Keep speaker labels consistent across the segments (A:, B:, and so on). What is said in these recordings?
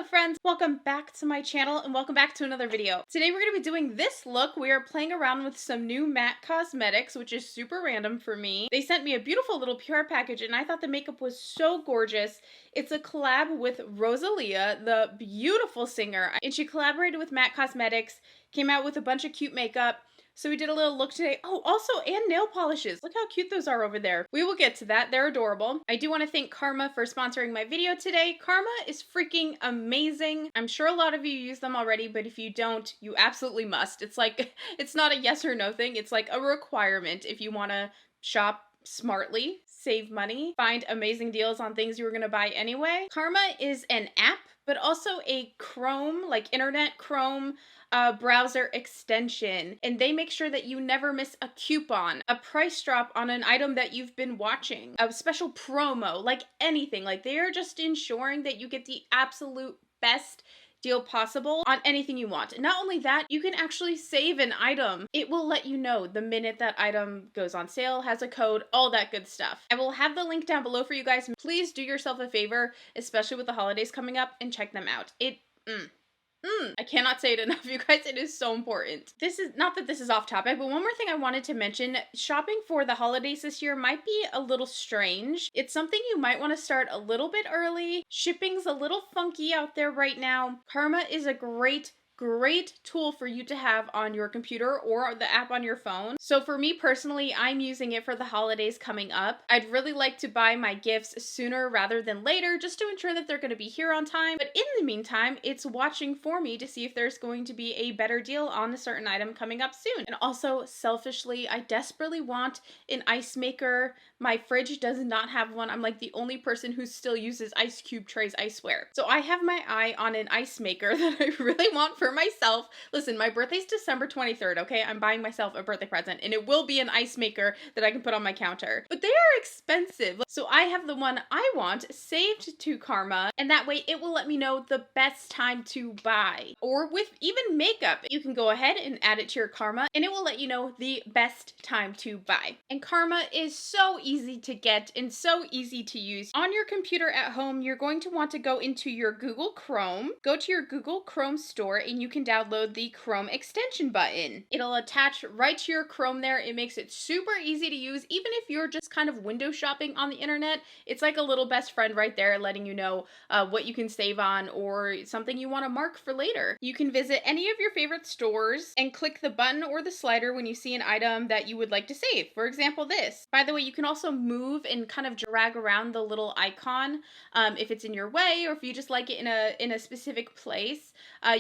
A: friends, welcome back to my channel and welcome back to another video. Today we're going to be doing this look. We are playing around with some new matte cosmetics, which is super random for me. They sent me a beautiful little PR package and I thought the makeup was so gorgeous. It's a collab with Rosalia, the beautiful singer, and she collaborated with Matte Cosmetics, came out with a bunch of cute makeup. So we did a little look today. Oh, also, and nail polishes. Look how cute those are over there. We will get to that. They're adorable. I do want to thank Karma for sponsoring my video today. Karma is freaking amazing. I'm sure a lot of you use them already, but if you don't, you absolutely must. It's like, it's not a yes or no thing. It's like a requirement if you want to shop smartly, save money, find amazing deals on things you were going to buy anyway. Karma is an app, but also a Chrome, like internet Chrome, browser extension, and they make sure that you never miss a coupon, a price drop on an item that you've been watching, a special promo, like anything. Like, they are just ensuring that you get the absolute best deal possible on anything you want. And not only that, you can actually save an item. It will let you know the minute that item goes on sale, has a code, all that good stuff. I will have the link down below for you guys. Please do yourself a favor, especially with the holidays coming up, and check them out. I cannot say it enough, you guys. It is so important. This is not that this is off topic, but one more thing I wanted to mention. Shopping for the holidays this year might be a little strange. It's something you might want to start a little bit early. Shipping's a little funky out there right now. Karma is a great tool for you to have on your computer or the app on your phone. So for me personally, I'm using it for the holidays coming up. I'd really like to buy my gifts sooner rather than later, just to ensure that they're going to be here on time. But in the meantime, it's watching for me to see if there's going to be a better deal on a certain item coming up soon. And also, selfishly, I desperately want an ice maker. My fridge does not have one. I'm like the only person who still uses ice cube trays, I swear. So I have my eye on an ice maker that I really want for myself. Listen, my birthday's December 23rd, okay? I'm buying myself a birthday present, and it will be an ice maker that I can put on my counter. But they are expensive. So I have the one I want saved to Karma, and that way it will let me know the best time to buy. Or with even makeup, you can go ahead and add it to your Karma, and it will let you know the best time to buy. And Karma is so easy to get and so easy to use. On your computer at home, you're going to want to go into your Google Chrome, go to your Google Chrome store, and you can download the Chrome extension button. It'll attach right to your Chrome there. It makes it super easy to use. Even if you're just kind of window shopping on the internet, it's like a little best friend right there letting you know what you can save on or something you want to mark for later. You can visit any of your favorite stores and click the button or the slider when you see an item that you would like to save. For example, this. By the way, you can also move and kind of drag around the little icon if it's in your way, or if you just like it in a specific place.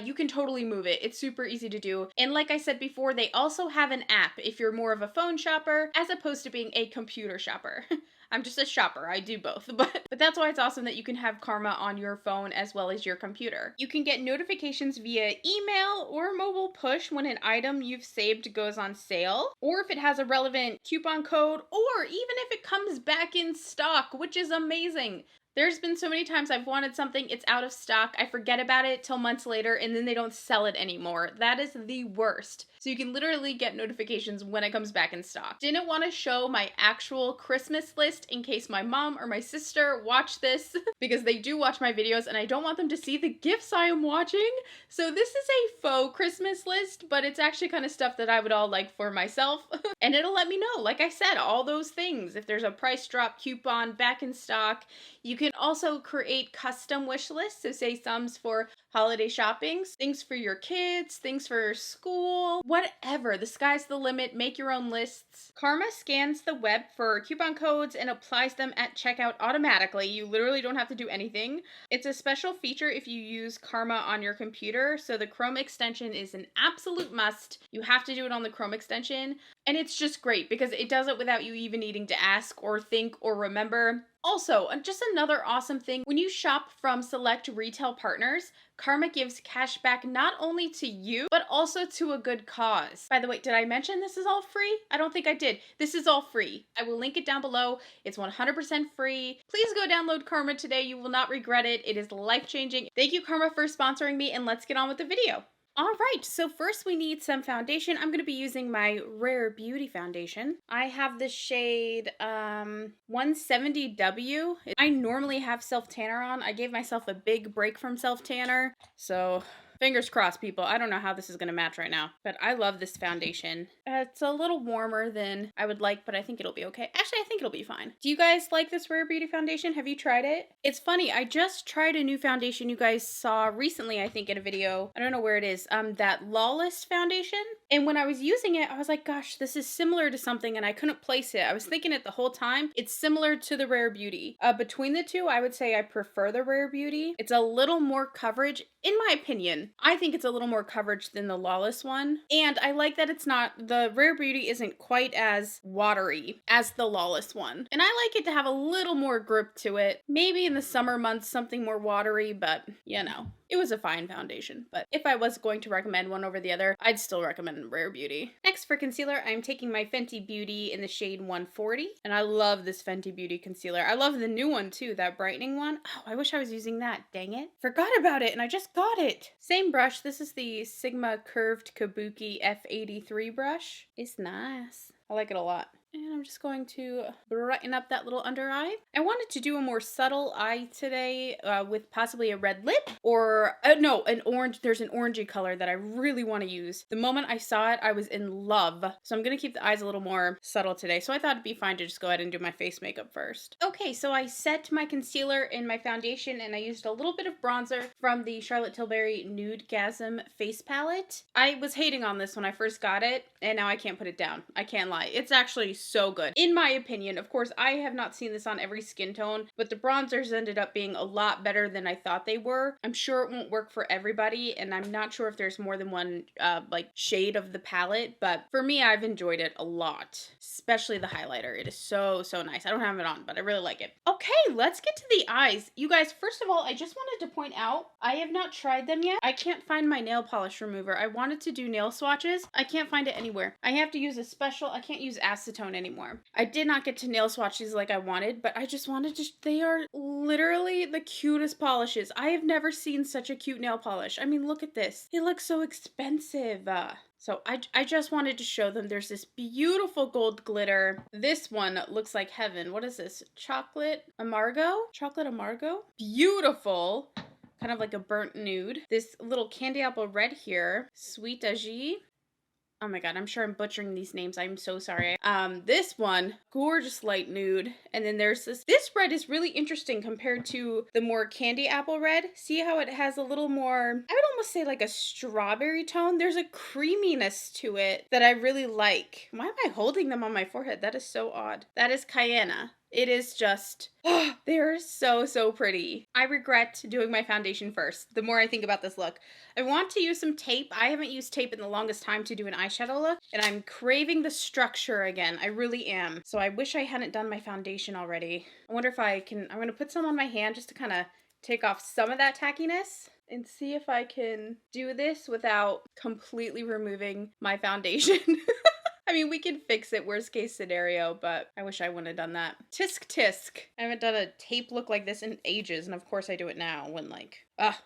A: You can totally move it. It's super easy to do. And like I said before, they also have an app if you're more of a phone shopper as opposed to being a computer shopper. I'm just a shopper. I do both. But that's why it's awesome that you can have Karma on your phone as well as your computer. You can get notifications via email or mobile push when an item you've saved goes on sale, or if it has a relevant coupon code, or even if it comes back in stock, which is amazing. There's been so many times I've wanted something, it's out of stock, I forget about it till months later, and then they don't sell it anymore. That is the worst. So you can literally get notifications when it comes back in stock. Didn't want to show my actual Christmas list in case my mom or my sister watch this, because they do watch my videos and I don't want them to see the gifts I am watching. So this is a faux Christmas list, but it's actually kind of stuff that I would all like for myself. And it'll let me know, like I said, all those things. If there's a price drop, coupon, back in stock. You can also create custom wish lists. So say some's for holiday shoppings, things for your kids, things for school, whatever. The sky's the limit. Make your own lists. Karma scans the web for coupon codes and applies them at checkout automatically. You literally don't have to do anything. It's a special feature if you use Karma on your computer. So the Chrome extension is an absolute must. You have to do it on the Chrome extension. And it's just great because it does it without you even needing to ask or think or remember. Also, just another awesome thing, when you shop from select retail partners, Karma gives cash back not only to you, but also to a good cause. By the way, did I mention this is all free? I don't think I did. This is all free. I will link it down below. It's 100% free. Please go download Karma today. You will not regret it. It is life-changing. Thank you, Karma, for sponsoring me, and let's get on with the video. All right, so first we need some foundation. I'm going to be using my Rare Beauty foundation. I have the shade 170W. I normally have self-tanner on. I gave myself a big break from self-tanner, so fingers crossed, people. I don't know how this is going to match right now, but I love this foundation. It's a little warmer than I would like, but I think it'll be okay. Actually, I think it'll be fine. Do you guys like this Rare Beauty foundation? Have you tried it? It's funny, I just tried a new foundation you guys saw recently, I think, in a video. I don't know where it is. That Lawless foundation. And when I was using it, I was like, gosh, this is similar to something, and I couldn't place it. I was thinking it the whole time. It's similar to the Rare Beauty. Between the two, I would say I prefer the Rare Beauty. It's a little more coverage, in my opinion. I think it's a little more coverage than the Lawless one. And I like that it's not, the Rare Beauty isn't quite as watery as the Lawless one. And I like it to have a little more grip to it. Maybe in the summer months, something more watery, but you know. It was a fine foundation, but if I was going to recommend one over the other, I'd still recommend Rare Beauty. Next for concealer, I'm taking my Fenty Beauty in the shade 140, and I love this Fenty Beauty concealer. I love the new one too, that brightening one. Oh, I wish I was using that, dang it. Forgot about it, and I just got it. Same brush, this is the Sigma Curved Kabuki F83 brush. It's nice. I like it a lot. And I'm just going to brighten up that little under eye. I wanted to do a more subtle eye today with possibly a red lip or, no, an orange. There's an orangey color that I really want to use. The moment I saw it, I was in love. So I'm going to keep the eyes a little more subtle today. So I thought it'd be fine to just go ahead and do my face makeup first. Okay, so I set my concealer in my foundation and I used a little bit of bronzer from the Charlotte Tilbury Nudegasm face palette. I was hating on this when I first got it and now I can't put it down. I can't lie. It's actually so good. In my opinion, of course, I have not seen this on every skin tone, but the bronzers ended up being a lot better than I thought they were. I'm sure it won't work for everybody, and I'm not sure if there's more than one like shade of the palette, but for me, I've enjoyed it a lot, especially the highlighter. It is so, so nice. I don't have it on, but I really like it. Okay, let's get to the eyes. You guys, first of all, I just wanted to point out, I have not tried them yet. I can't find my nail polish remover. I wanted to do nail swatches. I can't find it anywhere. I have to use a special, I can't use acetone anymore. I did not get to nail swatches like I wanted, but I just wanted to, they are literally the cutest polishes. I have never seen such a cute nail polish. I mean, look at this. It looks so expensive. So I just wanted to show them. There's this beautiful gold glitter. This one looks like heaven. What is this? Chocolate Amargo? Chocolate Amargo? Beautiful. Kind of like a burnt nude. This little candy apple red here. Sweet Agi. Oh my god, I'm sure I'm butchering these names. I'm so sorry. This one, gorgeous light nude. And then there's this. This red is really interesting compared to the more candy apple red. See how it has a little more, I would almost say like a strawberry tone. There's a creaminess to it that I really like. Why am I holding them on my forehead? That is so odd. That is Cayenne. It is just, they're so, so pretty. I regret doing my foundation first, the more I think about this look. I want to use some tape. I haven't used tape in the longest time to do an eyeshadow look, and I'm craving the structure again. I really am. So I wish I hadn't done my foundation already. I wonder if I can, I'm going to put some on my hand just to kind of take off some of that tackiness and see if I can do this without completely removing my foundation. I mean, we can fix it, worst case scenario, but I wish I wouldn't have done that. Tisk tisk. I haven't done a tape look like this in ages, and of course I do it now when like,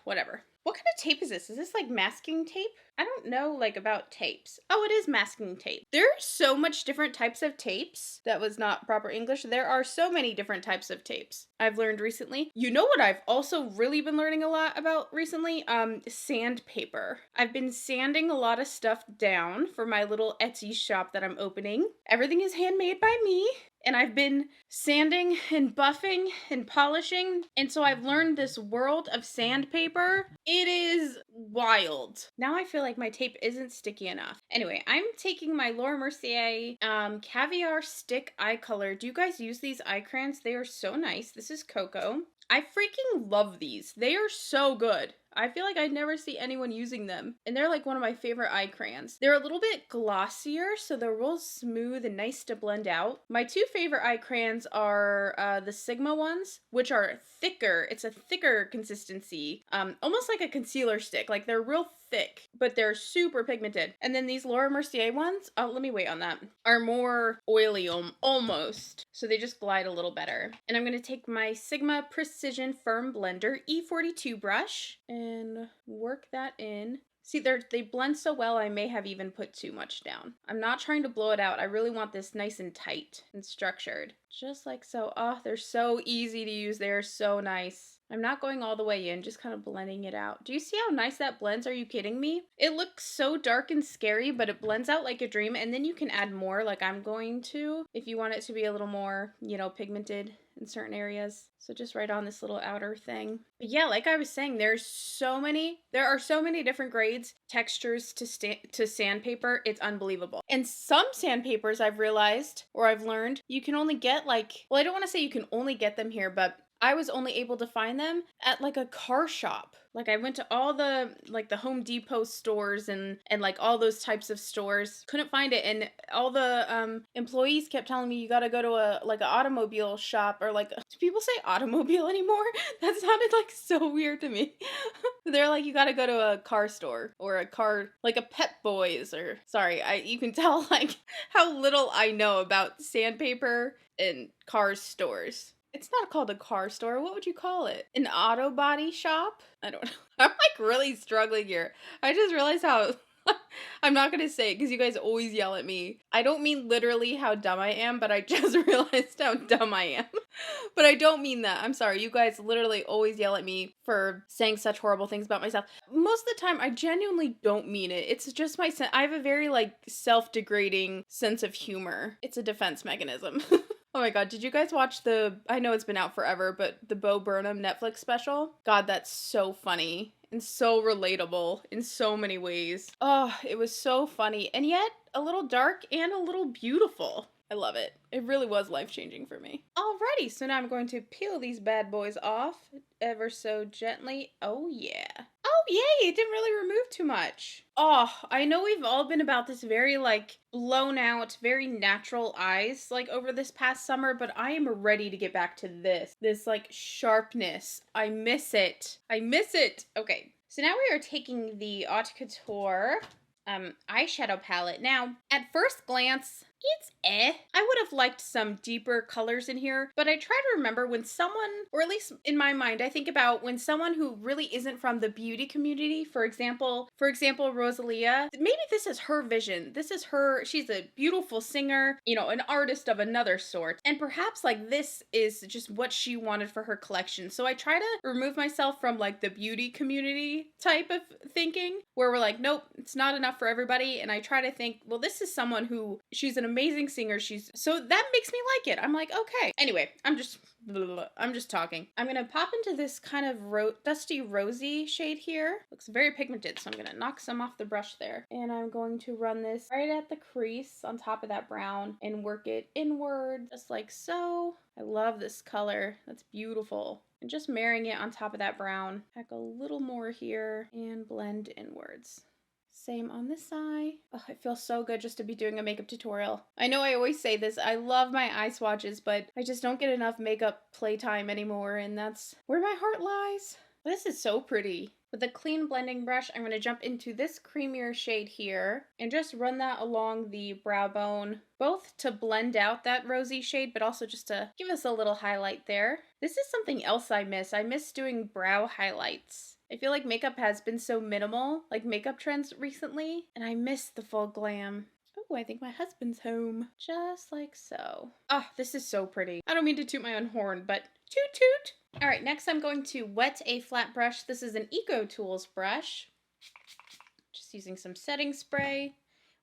A: whatever. What kind of tape is this? Is this like masking tape? I don't know like about tapes. Oh, it is masking tape. There are so much different types of tapes. That was not proper English. There are so many different types of tapes I've learned recently. You know what I've also really been learning a lot about recently? Sandpaper. I've been sanding a lot of stuff down for my little Etsy shop that I'm opening. Everything is handmade by me. And I've been sanding and buffing and polishing. And so I've learned this world of sandpaper. It is wild. Now I feel like my tape isn't sticky enough. Anyway, I'm taking my Laura Mercier Caviar Stick Eye Color. Do you guys use these eye crayons? They are so nice. This is Cocoa. I freaking love these. They are so good. I feel like I never see anyone using them. And they're like one of my favorite eye crayons. They're a little bit glossier, so they're real smooth and nice to blend out. My two favorite eye crayons are the Sigma ones, which are thicker. It's a thicker consistency, almost like a concealer stick. Like they're real thick, but they're super pigmented. And then these Laura Mercier ones, let me wait on that, are more oily almost. So they just glide a little better. And I'm going to take my Sigma Precision Firm Blender E42 brush and work that in See, they blend so well, I may have even put too much down. I'm not trying to blow it out. I really want this nice and tight and structured. Just like so. Oh, they're so easy to use. They're so nice. I'm not going all the way in, just kind of blending it out. Do you see how nice that blends? Are you kidding me? It looks so dark and scary, but it blends out like a dream, and then you can add more like I'm going to if you want it to be a little more, you know, pigmented in certain areas. So just right on this little outer thing. But yeah, like I was saying, there are so many different grades, textures to sandpaper. It's unbelievable. And some sandpapers I've realized, or I've learned, you can only get like, well, I don't want to say you can only get them here, but I was only able to find them at like a car shop. Like I went to all the like the Home Depot stores and like all those types of stores. Couldn't find it, and all the employees kept telling me you got to go to a like an automobile shop, or like, do people say automobile anymore? That sounded like so weird to me. They're like, you got to go to a car store or a car like a Pep Boys, or sorry, you can tell like how little I know about sandpaper and car stores. It's not called a car store. What would you call it? An auto body shop? I don't know. I'm like really struggling here. I just realized how I'm not going to say it because you guys always yell at me. I don't mean literally how dumb I am, but I just realized how dumb I am. But I don't mean that. I'm sorry. You guys literally always yell at me for saying such horrible things about myself. Most of the time, I genuinely don't mean it. It's just I have a very like self-degrading sense of humor. It's a defense mechanism. Oh my god, did you guys watch I know it's been out forever, but the Bo Burnham Netflix special? God, that's so funny and so relatable in so many ways. Oh, it was so funny and yet a little dark and a little beautiful. I love it. It really was life-changing for me. Alrighty, so now I'm going to peel these bad boys off ever so gently. Oh yeah. Oh yay, it didn't really remove too much. Oh, I know we've all been about this very like blown out, very natural eyes like over this past summer, but I am ready to get back to this like sharpness. I miss it. I miss it. Okay, so now we are taking the Haute Couture eyeshadow palette. Now, at first glance, it's I would have liked some deeper colors in here, but I try to remember when someone, or at least in my mind, I think about when someone who really isn't from the beauty community, for example, Rosalia, maybe this is her vision. This is her, she's a beautiful singer, you know, an artist of another sort, and perhaps like this is just what she wanted for her collection. So I try to remove myself from like the beauty community type of thinking, where we're like, nope, it's not enough for everybody, and I try to think, well, this is someone who, she's an amazing singer, so that makes me like it. I'm like, okay. Anyway, I'm just talking. I'm gonna pop into this kind of dusty rosy shade here. Looks very pigmented, so I'm gonna knock some off the brush there. And I'm going to run this right at the crease on top of that brown and work it inward, just like so. I love this color. That's beautiful. And just marrying it on top of that brown. Pack a little more here and blend inwards. Same on this side. Oh, it feels so good just to be doing a makeup tutorial. I know I always say this, I love my eye swatches, but I just don't get enough makeup playtime anymore, and that's where my heart lies. This is so pretty. With a clean blending brush, I'm going to jump into this creamier shade here and just run that along the brow bone, both to blend out that rosy shade, but also just to give us a little highlight there. This is something else I miss. I miss doing brow highlights. I feel like makeup has been so minimal, like makeup trends recently, and I miss the full glam. Oh, I think my husband's home. Just like so. Oh, this is so pretty. I don't mean to toot my own horn, but toot toot. All right, next I'm going to wet a flat brush. This is an Eco Tools brush. Just using some setting spray,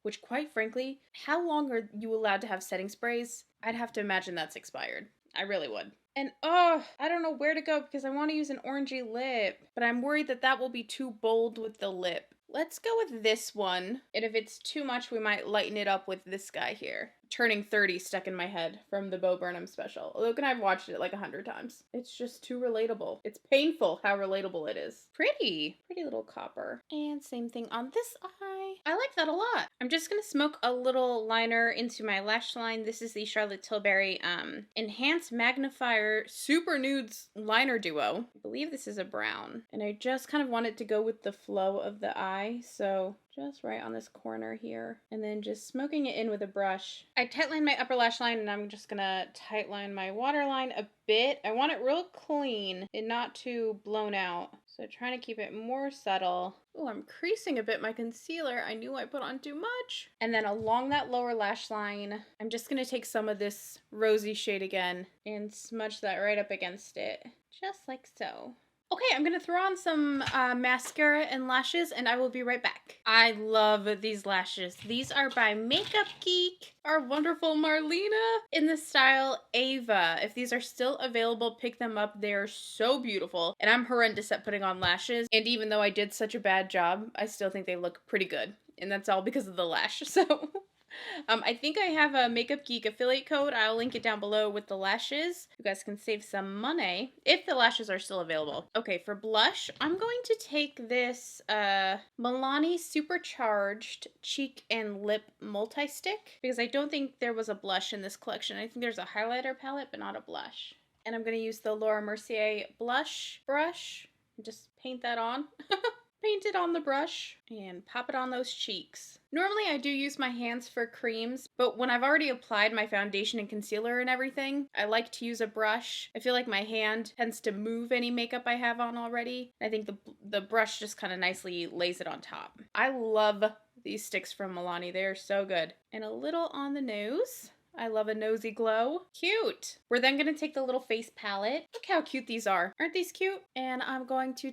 A: which quite frankly, how long are you allowed to have setting sprays? I'd have to imagine that's expired. I really would. And oh, I don't know where to go because I want to use an orangey lip, but I'm worried that that will be too bold with the lip. Let's go with this one. And if it's too much, we might lighten it up with this guy here. Turning 30 stuck in my head from the Bo Burnham special. Luke and I've watched it like 100 times. It's just too relatable. It's painful how relatable it is. Pretty little copper. And same thing on this eye. I like that a lot. I'm just gonna smoke a little liner into my lash line. This is the Charlotte Tilbury Enhanced Magnifier Super Nudes Liner Duo. I believe this is a brown. And I just kind of want it to go with the flow of the eye. So just right on this corner here. And then just smoking it in with a brush. I tightline my upper lash line and I'm just gonna tightline my waterline a bit. I want it real clean and not too blown out. So trying to keep it more subtle. Oh, I'm creasing a bit my concealer. I knew I put on too much. And then along that lower lash line, I'm just going to take some of this rosy shade again and smudge that right up against it. Just like so. Okay, I'm gonna throw on some mascara and lashes and I will be right back. I love these lashes. These are by Makeup Geek, our wonderful Marlena, in the style Ava. If these are still available, pick them up. They're so beautiful. And I'm horrendous at putting on lashes. And even though I did such a bad job, I still think they look pretty good. And that's all because of the lash, so... I think I have a Makeup Geek affiliate code. I'll link it down below with the lashes. You guys can save some money if the lashes are still available. Okay, for blush, I'm going to take this Milani Supercharged Cheek and Lip Multi-Stick because I don't think there was a blush in this collection. I think there's a highlighter palette, but not a blush. And I'm going to use the Laura Mercier blush brush and just paint that on. Paint it on the brush and pop it on those cheeks. Normally I do use my hands for creams, but when I've already applied my foundation and concealer and everything, I like to use a brush. I feel like my hand tends to move any makeup I have on already. I think the brush just kind of nicely lays it on top. I love these sticks from Milani. They're so good. And a little on the nose. I love a nosy glow. Cute. We're then going to take the little face palette. Look how cute these are. Aren't these cute? And I'm going to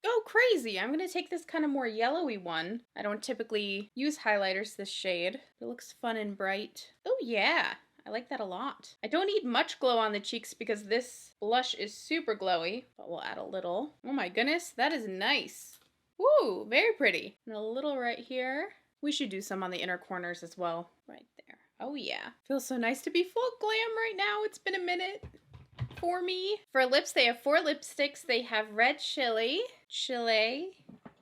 A: go crazy. I'm going to take this kind of more yellowy one. I don't typically use highlighters this shade. It looks fun and bright. Oh yeah. I like that a lot. I don't need much glow on the cheeks because this blush is super glowy, but we'll add a little. Oh my goodness, that is nice. Woo, very pretty. And a little right here. We should do some on the inner corners as well. Right there. Oh yeah. Feels so nice to be full glam right now. It's been a minute for me. For lips, they have 4 lipsticks. They have Red Chili,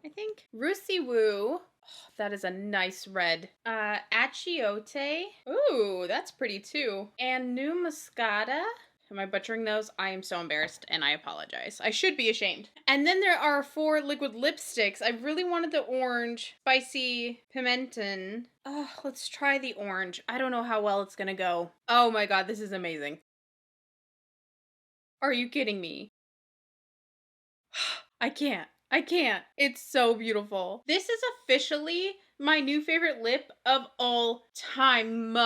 A: I think. Russi Woo. Oh, that is a nice red. Achiote. Ooh, that's pretty too. And New Moscata. Am I butchering those? I am so embarrassed and I apologize. I should be ashamed. And then there are 4 liquid lipsticks. I really wanted the orange Spicy Pimenton. Oh, let's try the orange. I don't know how well it's gonna go. Oh my god, this is amazing. Are you kidding me? I can't. It's so beautiful. This is officially my new favorite lip of all time.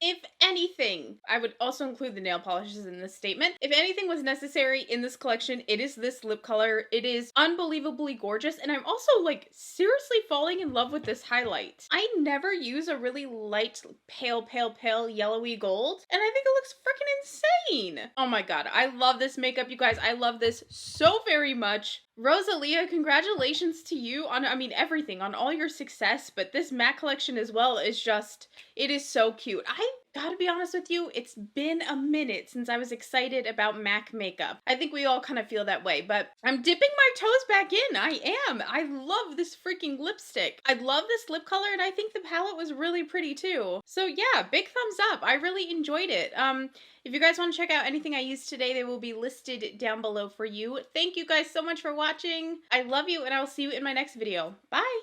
A: If anything, I would also include the nail polishes in this statement. If anything was necessary in this collection, it is this lip color. It is unbelievably gorgeous. And I'm also like seriously falling in love with this highlight. I never use a really light, pale yellowy gold. And I think it looks freaking insane. Oh my god. I love this makeup, you guys. I love this so very much. Rosalia, congratulations to you on, everything, on all your success, but this matte collection as well is just, it is so cute. I gotta be honest with you, it's been a minute since I was excited about MAC makeup. I think we all kind of feel that way, but I'm dipping my toes back in. I am. I love this freaking lipstick. I love this lip color, and I think the palette was really pretty too. So yeah, big thumbs up. I really enjoyed it. If you guys want to check out anything I used today, they will be listed down below for you. Thank you guys so much for watching. I love you, and I will see you in my next video. Bye!